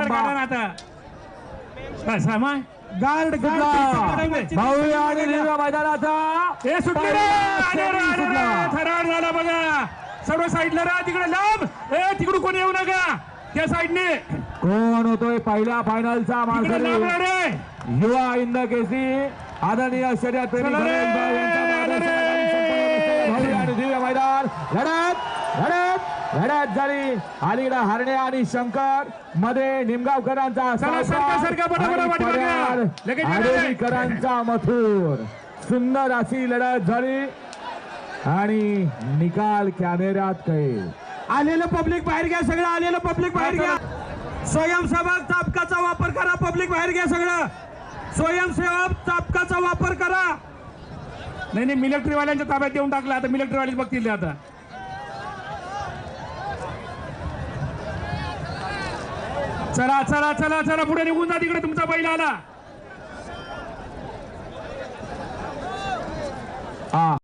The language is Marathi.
काढा ना आता कसा मग गार्ड भाऊ आणि मैदानाचा हे सुटले थरार झाला बघा सर्व साईडला राहा तिकडे लांब ए तिकडून कोणी येऊ नका त्या साईडने कोण होतोय पहिल्या फायनलचा मानकरी युवा इंद केसी आदरणीय शर्यत प्रेमी मैदान लढत झाली अलीकडे हरणे आणि शंकर मध्ये निमगावकरांचा आडोलीकरांचा मथुर सुंदर अशी लढत झाली आणि निकाल कॅमेऱ्यात कैद आलेलं पब्लिक बाहेर घ्या सगळं आलेलं पब्लिक बाहेर घ्या स्वयंसेवक चापकाचा वापर करा पब्लिक बाहेर घ्या सगळं स्वयंसेवक चापकाचा वापर करा नाही मिलिटरी वाल्यांच्या ताब्यात देऊन टाकलं आता मिलिटरी वाले बघतील आता चला चला चला चला पुढे निघून जा तिकडे तुमचा बैल आला